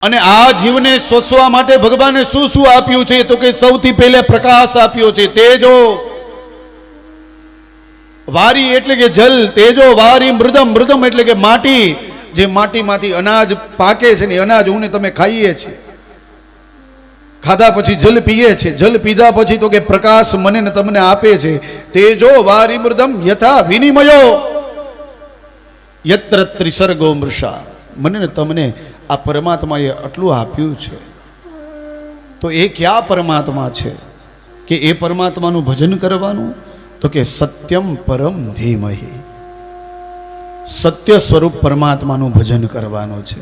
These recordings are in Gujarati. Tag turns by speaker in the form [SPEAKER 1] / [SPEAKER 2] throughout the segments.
[SPEAKER 1] અને આ જીવને સ્વસવા માટે ભગવાને શું શું આપ્યું છે તો કે સૌથી પહેલા પ્રકાશ આપ્યો છે, તેજો વારી એટલે કે જલ, તેજો વારી મૃદમ, મૃદમ એટલે કે માટી, જે માટીમાંથી અનાજ પાકે છે ને અનાજ હું ને તમે ખાઈએ છીએ, ખાધા પછી જલ પીએ છે, જલ પીધા પછી તો કે પ્રકાશ મને ને તમને આપે છે, તેજો વારી મૃદમ યથા વિનિમયો યત્ર ત્રિસર્ગો મૃષા, મને ને તમને આ પરમાત્માએ આટલું આપ્યું છે. તો એ ક્યાં પરમાત્મા છે કે એ પરમાત્માનું ભજન કરવાનું? તો કે સત્યમ પરમ ધીમહિ, સત્ય સ્વરૂપ પરમાત્માનું ભજન કરવાનું છે.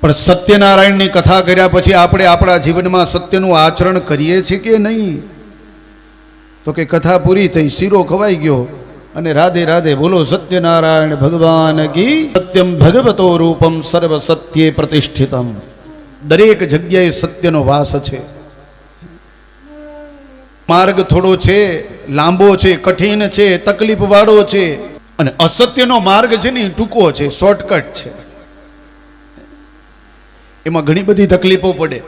[SPEAKER 1] પણ સત્યનારાયણની કથા કર્યા પછી આપણે આપણા જીવનમાં સત્યનું આચરણ કરીએ છીએ કે નહીં? તો કે કથા પૂરી થઈ, શીરો ખવાઈ ગયો અને રાધે રાધે બોલો સત્યનારાયણ ભગવાન કી. સત્યમ ભગવતો રૂપમ સર્વ સત્યે પ્રતિષ્ઠિતમ, દરેક જગ્યાએ સત્યનો વાસ છે. માર્ગ થોડો છે, લાંબો છે, કઠિન છે, તકલીફ વાળો છે, અને અસત્યનો માર્ગ છે ને ટૂંકો છે, શોર્ટકટ છે. એમાં ઘણી બધી તકલીફો પડે,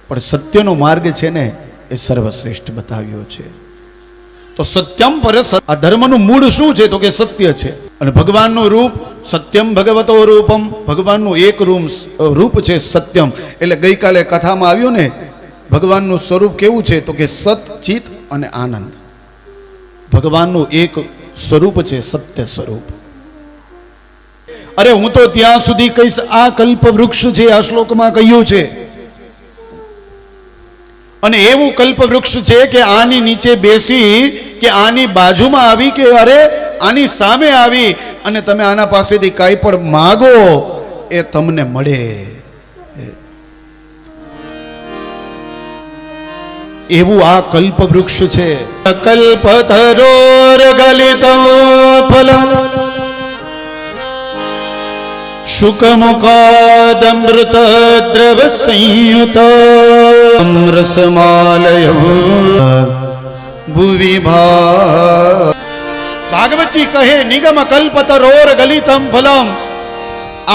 [SPEAKER 1] પણ સત્યનો માર્ગ છે ને એ સર્વશ્રેષ્ઠ બતાવ્યો છે. તો સત્યમ પર, આ ધર્મનું મૂળ શું છે તો કે સત્ય છે. અને ભગવાનનું રૂપ સત્યમ ભગવતો રૂપમ, ભગવાનનું એક રૂપ છે સત્યમ. એટલે ગઈકાલે કથામાં આવ્યું ને ભગવાનનું સ્વરૂપ કેવું છે તો કે સત, ચિત અને આનંદ. ભગવાનનું એક સ્વરૂપ છે સત્ય સ્વરૂપ. અરે હું તો ત્યાં સુધી કહીશ, આ કલ્પ વૃક્ષ છે, આ શ્લોકમાં કહ્યું છે, અને એવું કલ્પ વૃક્ષ છે કે આની નીચે બેસી કે આની બાજુમાં આવી કે અરે આની સામે આવી અને તમે આના પાસેથી કાંઈ પણ માગો એ તમને મળે. એવું આ કલ્પ વૃક્ષ છે. કલ્પતરોર ગલિતમ ફલમ શુકમુખાદમૃત દ્રવ સંયુત રસમાલય ભુવિ ભા. ભાગવતજી કહે નિગમ કલ્પતરોર ગલિતમ ફલમ,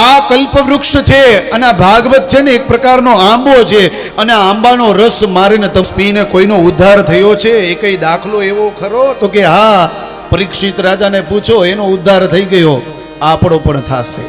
[SPEAKER 1] આ કલ્પ વૃક્ષ છે અને આ ભાગવત છે ને એક પ્રકારનો આંબો છે, અને આંબાનો રસ મારીને તમે પીને કોઈનો ઉદ્ધાર થયો છે એ કઈ દાખલો એવો ખરો? તો કે હા, પરીક્ષિત રાજાને પૂછો, એનો ઉદ્ધાર થઈ ગયો, આપણો પણ થશે.